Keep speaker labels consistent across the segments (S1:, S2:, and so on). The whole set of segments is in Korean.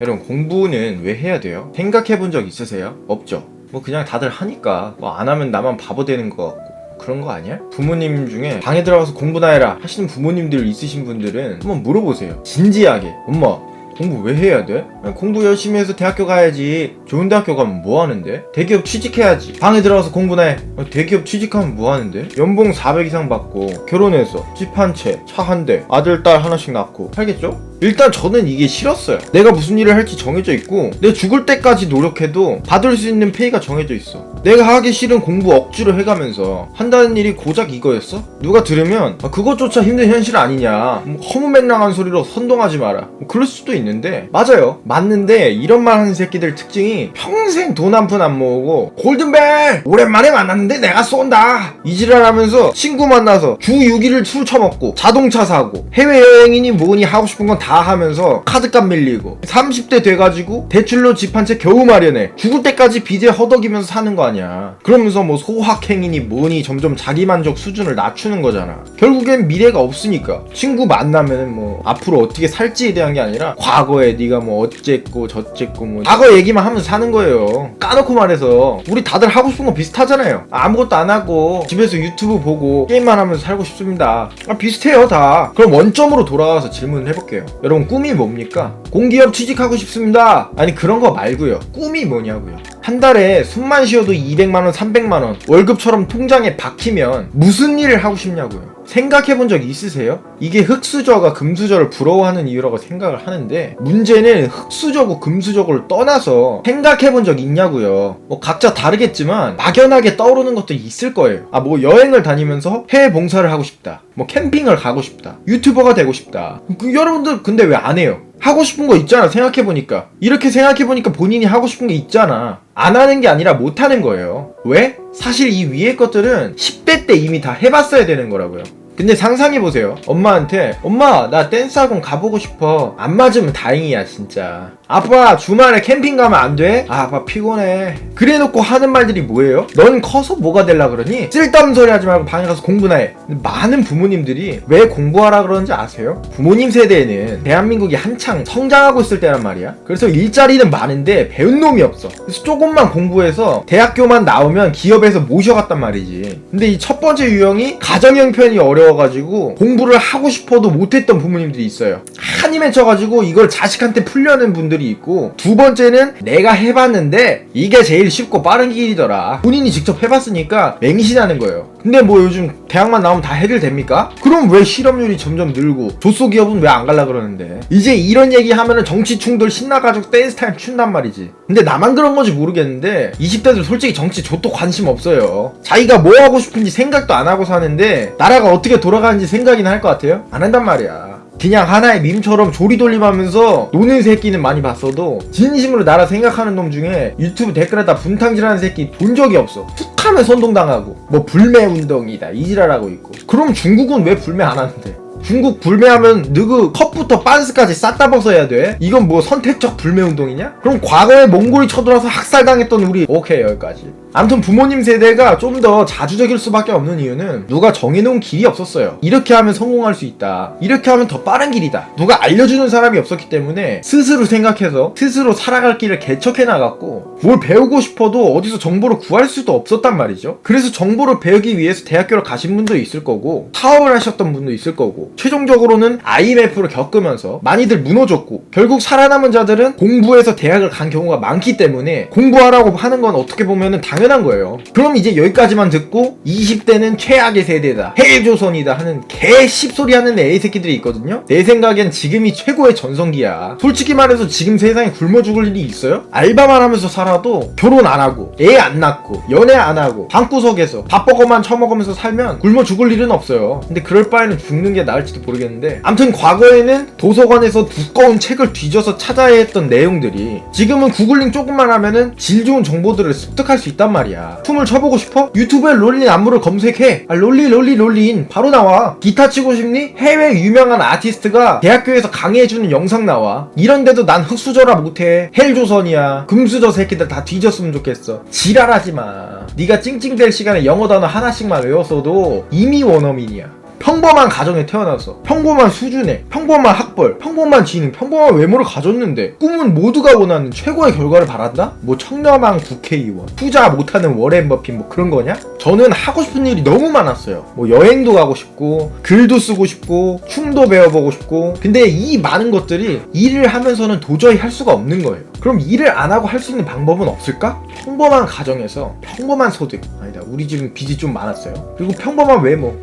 S1: 여러분, 공부는 왜 해야 돼요? 생각해 본 적 있으세요? 없죠? 뭐 그냥 다들 하니까 뭐 안 하면 나만 바보 되는 것 같고 그런 거 아니야? 부모님 중에 방에 들어가서 공부나 해라 하시는 부모님들 있으신 분들은 한번 물어보세요. 진지하게. 엄마, 공부 왜 해야 돼? 공부 열심히 해서 대학교 가야지. 좋은 대학교 가면 뭐 하는데? 대기업 취직해야지. 방에 들어가서 공부나 해. 대기업 취직하면 뭐 하는데? 연봉 400 이상 받고 결혼해서 집 한 채, 차 한 대, 아들, 딸 하나씩 낳고 살겠죠? 일단 저는 이게 싫었어요. 내가 무슨 일을 할지 정해져 있고 내가 죽을 때까지 노력해도 받을 수 있는 페이가 정해져 있어. 내가 하기 싫은 공부 억지로 해가면서 한다는 일이 고작 이거였어? 누가 들으면 그것조차 힘든 현실 아니냐, 뭐 허무맹랑한 소리로 선동하지 마라, 뭐 그럴 수도 있는데 맞아요. 맞는데 이런 말 하는 새끼들 특징이 평생 돈 한 푼 안 모으고 골든벨 오랜만에 만났는데 내가 쏜다 이지랄하면서 친구 만나서 주 6일을 술 처먹고 자동차 사고 해외여행이니 뭐니 하고 싶은 건 다 하면서 카드값 밀리고 30대 돼가지고 대출로 집 한 채 겨우 마련해. 죽을 때까지 빚에 허덕이면서 사는 거 아니야. 그러면서 뭐 소확행이니 뭐니 점점 자기만족 수준을 낮추는 거잖아. 결국엔 미래가 없으니까 친구 만나면은 뭐 앞으로 어떻게 살지에 대한 게 아니라 과거에 네가 뭐 어쨌고 저쨌고 뭐 과거 얘기만 하면서 사는 거예요. 까놓고 말해서 우리 다들 하고 싶은 거 비슷하잖아요. 아무것도 안 하고 집에서 유튜브 보고 게임만 하면서 살고 싶습니다. 비슷해요 다. 그럼 원점으로 돌아와서 질문을 해볼게요. 여러분, 꿈이 뭡니까? 공기업 취직하고 싶습니다. 아니 그런 거 말고요. 꿈이 뭐냐고요. 한 달에 숨만 쉬어도 200만원 300만원 월급처럼 통장에 박히면 무슨 일을 하고 싶냐고요. 생각해본 적 있으세요? 이게 흙수저가 금수저를 부러워하는 이유라고 생각을 하는데 문제는 흙수저고 금수저고를 떠나서 생각해본 적 있냐고요. 뭐 각자 다르겠지만 막연하게 떠오르는 것도 있을 거예요. 뭐 여행을 다니면서 해외 봉사를 하고 싶다, 뭐 캠핑을 가고 싶다, 유튜버가 되고 싶다. 여러분들 근데 왜 안 해요? 하고 싶은 거 있잖아. 생각해보니까 이렇게 생각해보니까 본인이 하고 싶은 게 있잖아. 안 하는 게 아니라 못 하는 거예요. 왜? 사실 이 위의 것들은 10대 때 이미 다 해봤어야 되는 거라고요. 근데 상상해보세요. 엄마한테 엄마 나 댄스 학원 가보고 싶어. 안 맞으면 다행이야 진짜. 아빠 주말에 캠핑 가면 안 돼? 아빠 피곤해. 그래놓고 하는 말들이 뭐예요? 넌 커서 뭐가 되려 그러니? 쓸데없는 소리 하지 말고 방에 가서 공부나 해. 많은 부모님들이 왜 공부하라 그러는지 아세요? 부모님 세대에는 대한민국이 한창 성장하고 있을 때란 말이야. 그래서 일자리는 많은데 배운 놈이 없어. 그래서 조금만 공부해서 대학교만 나오면 기업에서 모셔갔단 말이지. 근데 이 첫 번째 유형이 가정 형편이 어려워가지고 공부를 하고 싶어도 못했던 부모님들이 있어요. 한이 맺혀가지고 이걸 자식한테 풀려는 분들이 있고, 두 번째는 내가 해봤는데 이게 제일 쉽고 빠른 길이더라. 본인이 직접 해봤으니까 맹신하는 거예요. 근데 뭐 요즘 대학만 나오면 다 해결됩니까? 그럼 왜 실업률이 점점 늘고 조소기업은 왜 안 갈라 그러는데? 이제 이런 얘기 하면은 정치 충돌 신나가지고 댄스 타임 춘단 말이지. 근데 나만 그런 건지 모르겠는데 20대들 솔직히 정치 좆도 관심 없어요. 자기가 뭐 하고 싶은지 생각도 안 하고 사는데 나라가 어떻게 돌아가는지 생각이나 할 것 같아요? 안 한단 말이야. 그냥 하나의 밈처럼 조리돌림하면서 노는 새끼는 많이 봤어도 진심으로 나라 생각하는 놈 중에 유튜브 댓글에다 분탕질하는 새끼 본 적이 없어. 툭하면 선동당하고 뭐 불매운동이다 이지랄하고 있고. 그럼 중국은 왜 불매 안 하는데? 중국 불매하면 느그 컵부터 빤스까지 싹 다 벗어야 돼? 이건 뭐 선택적 불매운동이냐? 그럼 과거에 몽골이 쳐들어와서 학살당했던 우리 오케이 여기까지. 아무튼 부모님 세대가 좀 더 자주적일 수밖에 없는 이유는 누가 정해놓은 길이 없었어요. 이렇게 하면 성공할 수 있다, 이렇게 하면 더 빠른 길이다, 누가 알려주는 사람이 없었기 때문에 스스로 생각해서 스스로 살아갈 길을 개척해 나갔고, 뭘 배우고 싶어도 어디서 정보를 구할 수도 없었단 말이죠. 그래서 정보를 배우기 위해서 대학교를 가신 분도 있을 거고 사업을 하셨던 분도 있을 거고, 최종적으로는 IMF를 겪으면서 많이들 무너졌고, 결국 살아남은 자들은 공부해서 대학을 간 경우가 많기 때문에 공부하라고 하는 건 어떻게 보면은 당연한 거예요. 그럼 이제 여기까지만 듣고 20대는 최악의 세대다, 해외조선이다 하는 개 씹소리 하는 애의 새끼들이 있거든요. 내 생각엔 지금이 최고의 전성기야. 솔직히 말해서 지금 세상에 굶어 죽을 일이 있어요? 알바만 하면서 살아도 결혼 안 하고 애 안 낳고 연애 안 하고 방구석에서 밥버거만 처먹으면서 살면 굶어 죽을 일은 없어요. 근데 그럴 바에는 죽는 게 나을지도 모르겠는데, 아무튼 과거에는 도서관에서 두꺼운 책을 뒤져서 찾아야 했던 내용들이 지금은 구글링 조금만 하면은 질 좋은 정보들을 습득할 수 있단 말이야. 춤을 춰보고 싶어? 유튜브에 롤린 안무를 검색해. 롤린 바로 나와. 기타 치고 싶니? 해외 유명한 아티스트가 대학교에서 강의해주는 영상 나와. 이런데도 난 흙수저라 못해. 헬조선이야. 금수저 새끼들 다 뒤졌으면 좋겠어. 지랄하지마. 네가 찡찡댈 시간에 영어 단어 하나씩만 외웠어도 이미 원어민이야. 평범한 가정에 태어나서 평범한 수준에 평범한 학벌, 평범한 지능, 평범한 외모를 가졌는데 꿈은 모두가 원하는 최고의 결과를 바란다? 뭐 청렴한 국회의원, 투자 못하는 워렌 버핏 뭐 그런 거냐? 저는 하고 싶은 일이 너무 많았어요. 뭐 여행도 가고 싶고 글도 쓰고 싶고 춤도 배워보고 싶고 근데 이 많은 것들이 일을 하면서는 도저히 할 수가 없는 거예요. 그럼 일을 안 하고 할 수 있는 방법은 없을까? 평범한 가정에서 평범한 소득, 아니다 우리 집은 빚이 좀 많았어요. 그리고 평범한 외모,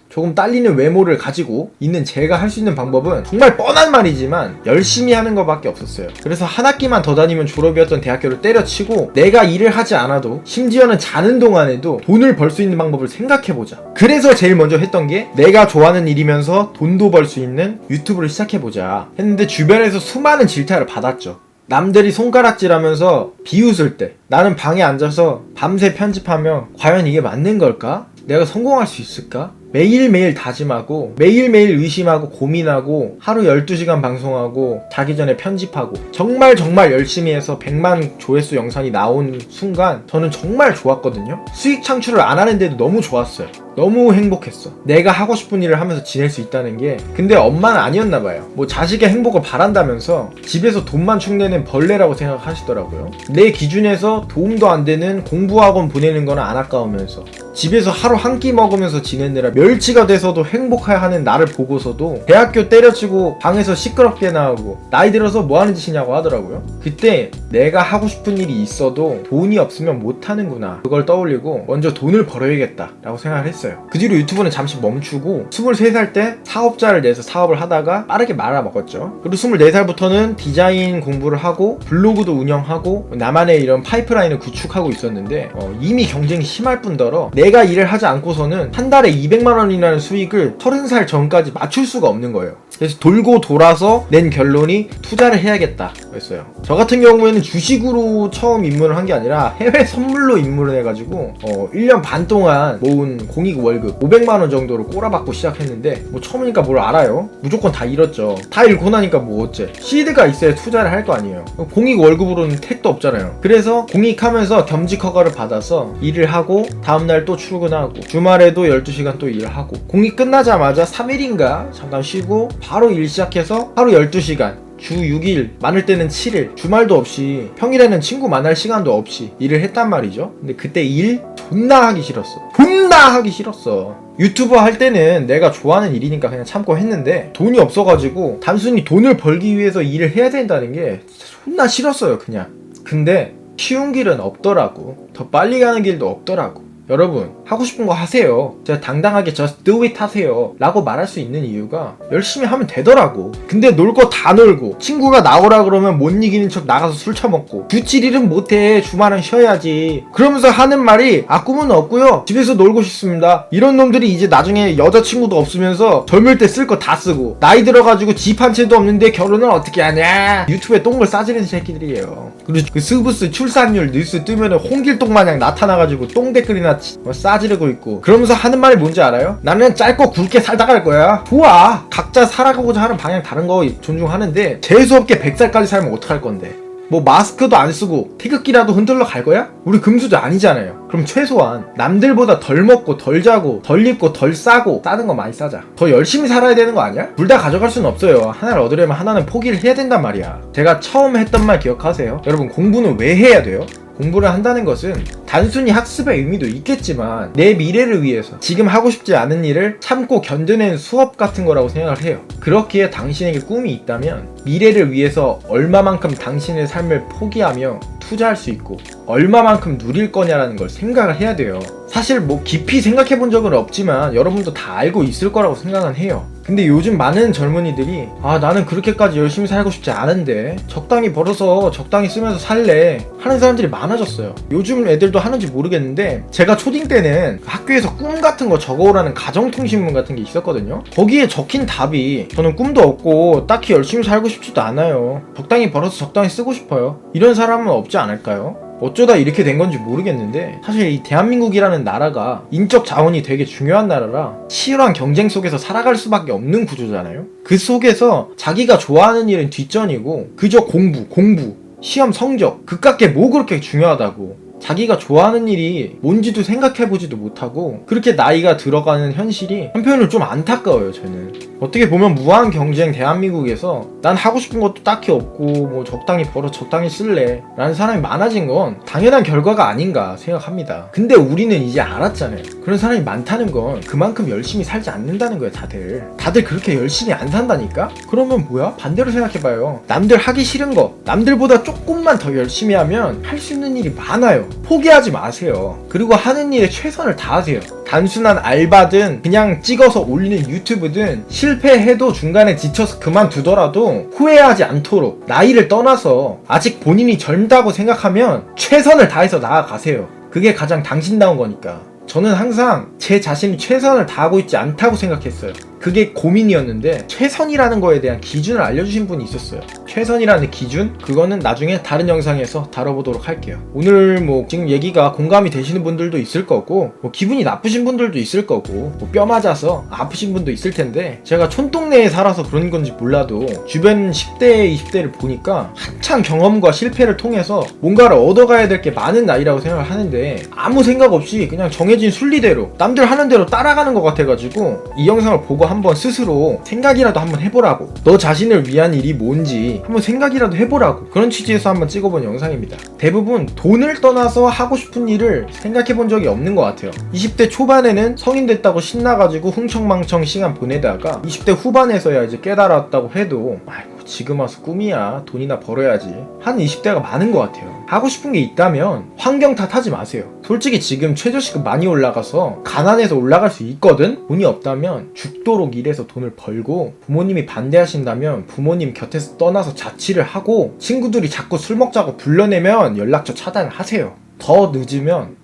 S1: 조금 딸리는 외모를 가지고 있는 제가 할 수 있는 방법은 정말 뻔한 말이지만 열심히 하는 것밖에 없었어요. 그래서 한 학기만 더 다니면 졸업이었던 대학교를 때려치고 내가 일을 하지 않아도 심지어는 자는 동안에도 돈을 벌 수 있는 방법을 생각해보자. 그래서 제일 먼저 했던 게 내가 좋아하는 일이면서 돈도 벌 수 있는 유튜브를 시작해보자 했는데 주변에서 수많은 질타를 받았죠. 남들이 손가락질하면서 비웃을 때 나는 방에 앉아서 밤새 편집하며 과연 이게 맞는 걸까? 내가 성공할 수 있을까? 매일매일 다짐하고 매일매일 의심하고 고민하고 하루 12시간 방송하고 자기 전에 편집하고 정말 열심히 해서 100만 조회수 영상이 나온 순간 저는 정말 좋았거든요. 수익 창출을 안 하는데도 너무 좋았어요. 너무 행복했어. 내가 하고 싶은 일을 하면서 지낼 수 있다는 게. 근데 엄마는 아니었나 봐요. 뭐 자식의 행복을 바란다면서 집에서 돈만 축내는 벌레라고 생각하시더라고요. 내 기준에서 도움도 안 되는 공부학원 보내는 거는 안 아까우면서 집에서 하루 한 끼 먹으면서 지내느라 멸치가 돼서도 행복해하는 나를 보고서도 대학교 때려치고 방에서 시끄럽게 나오고 나이 들어서 뭐 하는 짓이냐고 하더라고요. 그때 내가 하고 싶은 일이 있어도 돈이 없으면 못 하는구나 그걸 떠올리고 먼저 돈을 벌어야겠다 라고 생각을 했어요. 그 뒤로 유튜브는 잠시 멈추고 23살 때 사업자를 내서 사업을 하다가 빠르게 말아먹었죠. 그리고 24살부터는 디자인 공부를 하고 블로그도 운영하고 나만의 이런 파이프라인을 구축하고 있었는데 이미 경쟁이 심할 뿐더러 내가 일을 하지 않고서는 한 달에 200만원이라는 수익을 30살 전까지 맞출 수가 없는 거예요. 그래서 돌고 돌아서 낸 결론이 투자를 해야겠다 였어요. 저 같은 경우에는 주식으로 처음 입문을 한 게 아니라 해외 선물로 입문을 해가지고 1년 반 동안 모은 공익 월급 500만원 정도로 꼬라박고 시작했는데 뭐 처음이니까 뭘 알아요. 무조건 다 잃었죠. 다 잃고 나니까 뭐 어째. 시드가 있어야 투자를 할 거 아니에요. 공익 월급으로는 택도 없잖아요. 그래서 공익하면서 겸직 허가를 받아서 일을 하고 다음날 또 출근하고 주말에도 12시간 또 일을 하고 공익 끝나자마자 3일인가 잠깐 쉬고 바로 일 시작해서 하루 12시간 주 6일, 많을 때는 7일, 주말도 없이 평일에는 친구 만날 시간도 없이 일을 했단 말이죠. 근데 그때 일 존나 하기 싫었어. 유튜버 할 때는 내가 좋아하는 일이니까 그냥 참고 했는데 돈이 없어가지고 단순히 돈을 벌기 위해서 일을 해야 된다는 게 존나 싫었어요 그냥. 근데 쉬운 길은 없더라고. 더 빨리 가는 길도 없더라고. 여러분 하고 싶은 거 하세요. 제가 당당하게 just do it 하세요 라고 말할 수 있는 이유가 열심히 하면 되더라고. 근데 놀 거 다 놀고 친구가 나오라 그러면 못 이기는 척 나가서 술 처먹고 주칠일은 못해 주말은 쉬어야지 그러면서 하는 말이 꿈은 없고요 집에서 놀고 싶습니다. 이런 놈들이 이제 나중에 여자친구도 없으면서 젊을 때 쓸 거 다 쓰고 나이 들어가지고 집 한 채도 없는데 결혼을 어떻게 하냐 유튜브에 똥을 싸지는 새끼들이에요. 그리고 그 스브스 출산율 뉴스 뜨면은 홍길동 마냥 나타나가지고 똥 댓글이나 싸지르고 있고 그러면서 하는 말이 뭔지 알아요? 나는 짧고 굵게 살다 갈 거야. 좋아. 각자 살아가고자 하는 방향 다른 거 존중하는데 재수없게 100살까지 살면 어떡할 건데. 뭐 마스크도 안 쓰고 태극기라도 흔들러 갈 거야? 우리 금수저 아니잖아요. 그럼 최소한 남들보다 덜 먹고 덜 자고 덜 입고 덜 싸고 싸는 거 많이 싸자. 더 열심히 살아야 되는 거 아니야? 둘 다 가져갈 수는 없어요. 하나를 얻으려면 하나는 포기를 해야 된단 말이야. 제가 처음 했던 말 기억하세요? 여러분 공부는 왜 해야 돼요? 공부를 한다는 것은 단순히 학습의 의미도 있겠지만 내 미래를 위해서 지금 하고 싶지 않은 일을 참고 견뎌낸 수업 같은 거라고 생각을 해요. 그렇기에 당신에게 꿈이 있다면 미래를 위해서 얼마만큼 당신의 삶을 포기하며 투자할 수 있고 얼마만큼 누릴 거냐라는 걸 생각을 해야 돼요. 사실 뭐 깊이 생각해 본 적은 없지만 여러분도 다 알고 있을 거라고 생각은 해요. 근데 요즘 많은 젊은이들이 나는 그렇게까지 열심히 살고 싶지 않은데 적당히 벌어서 적당히 쓰면서 살래 하는 사람들이 많아졌어요. 요즘 애들도 하는지 모르겠는데 제가 초딩 때는 학교에서 꿈 같은 거 적어오라는 가정통신문 같은 게 있었거든요. 거기에 적힌 답이 저는 꿈도 없고 딱히 열심히 살고 싶지도 않아요. 적당히 벌어서 적당히 쓰고 싶어요. 이런 사람은 없지 않을까요? 어쩌다 이렇게 된 건지 모르겠는데 사실 이 대한민국이라는 나라가 인적 자원이 되게 중요한 나라라 치열한 경쟁 속에서 살아갈 수밖에 없는 구조잖아요. 그 속에서 자기가 좋아하는 일은 뒷전이고 그저 공부 시험 성적 그깟게 뭐 그렇게 중요하다고 자기가 좋아하는 일이 뭔지도 생각해보지도 못하고 그렇게 나이가 들어가는 현실이 한편으로 좀 안타까워요. 저는 어떻게 보면 무한 경쟁 대한민국에서 난 하고 싶은 것도 딱히 없고 뭐 적당히 벌어 적당히 쓸래 라는 사람이 많아진 건 당연한 결과가 아닌가 생각합니다. 근데 우리는 이제 알았잖아요. 그런 사람이 많다는 건 그만큼 열심히 살지 않는다는 거예요. 다들 그렇게 열심히 안 산다니까? 그러면 뭐야? 반대로 생각해봐요. 남들 하기 싫은 거 남들보다 조금만 더 열심히 하면 할 수 있는 일이 많아요. 포기하지 마세요. 그리고 하는 일에 최선을 다하세요. 단순한 알바든 그냥 찍어서 올리는 유튜브든 실패해도 중간에 지쳐서 그만두더라도 후회하지 않도록 나이를 떠나서 아직 본인이 젊다고 생각하면 최선을 다해서 나아가세요. 그게 가장 당신다운 거니까. 저는 항상 제 자신이 최선을 다하고 있지 않다고 생각했어요. 그게 고민이었는데 최선이라는 거에 대한 기준을 알려주신 분이 있었어요. 최선이라는 기준? 그거는 나중에 다른 영상에서 다뤄보도록 할게요. 오늘 뭐 지금 얘기가 공감이 되시는 분들도 있을 거고 뭐 기분이 나쁘신 분들도 있을 거고 뭐 뼈 맞아서 아프신 분도 있을 텐데 제가 촌동네에 살아서 그런 건지 몰라도 주변 10대, 20대를 보니까 한창 경험과 실패를 통해서 뭔가를 얻어가야 될 게 많은 나이라고 생각을 하는데 아무 생각 없이 그냥 정해진 순리대로 남들 하는 대로 따라가는 것 같아가지고 이 영상을 보고 한번 스스로 생각이라도 한번 해보라고, 너 자신을 위한 일이 뭔지 한번 생각이라도 해보라고, 그런 취지에서 한번 찍어본 영상입니다. 대부분 돈을 떠나서 하고 싶은 일을 생각해본 적이 없는 것 같아요. 20대 초반에는 성인 됐다고 신나가지고 흥청망청 시간 보내다가 20대 후반에서야 이제 깨달았다고 해도 아이고 지금 와서 꿈이야, 돈이나 벌어야지 하는 20대가 많은 것 같아요. 하고 싶은 게 있다면 환경 탓하지 마세요. 솔직히 지금 최저시급 많이 올라가서 가난해서 올라갈 수 있거든? 돈이 없다면 죽도록 일해서 돈을 벌고, 부모님이 반대하신다면 부모님 곁에서 떠나서 자취를 하고, 친구들이 자꾸 술 먹자고 불러내면 연락처 차단을 하세요. 더 늦으면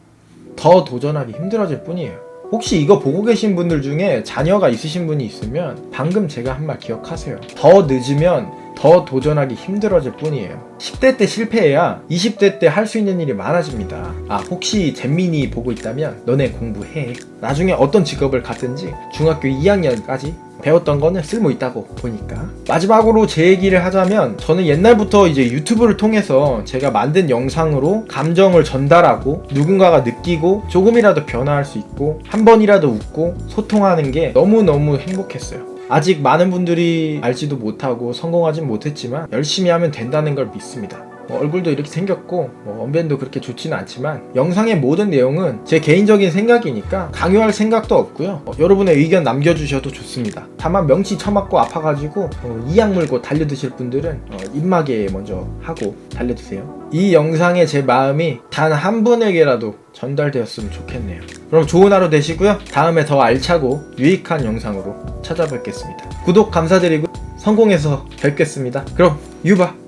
S1: 더 도전하기 힘들어질 뿐이에요. 혹시 이거 보고 계신 분들 중에 자녀가 있으신 분이 있으면 방금 제가 한 말 기억하세요. 더 늦으면 더 도전하기 힘들어질 뿐이에요. 10대 때 실패해야 20대 때 할 수 있는 일이 많아집니다. 혹시 잼민이 보고 있다면 너네 공부해. 나중에 어떤 직업을 갖든지 중학교 2학년까지 배웠던 거는 쓸모 있다고 보니까. 마지막으로 제 얘기를 하자면, 저는 옛날부터 이제 유튜브를 통해서 제가 만든 영상으로 감정을 전달하고 누군가가 느끼고 조금이라도 변화할 수 있고 한 번이라도 웃고 소통하는 게 너무너무 행복했어요. 아직 많은 분들이 알지도 못하고 성공하진 못했지만 열심히 하면 된다는 걸 믿습니다. 얼굴도 이렇게 생겼고 언변도 그렇게 좋지는 않지만 영상의 모든 내용은 제 개인적인 생각이니까 강요할 생각도 없고요. 여러분의 의견 남겨주셔도 좋습니다. 다만 명치 처맞고 아파가지고 이약 물고 달려드실 분들은 입마개 먼저 하고 달려드세요. 이 영상에 제 마음이 단 한 분에게라도 전달되었으면 좋겠네요. 그럼 좋은 하루 되시고요. 다음에 더 알차고 유익한 영상으로 찾아뵙겠습니다. 구독 감사드리고 성공해서 뵙겠습니다. 그럼 유바!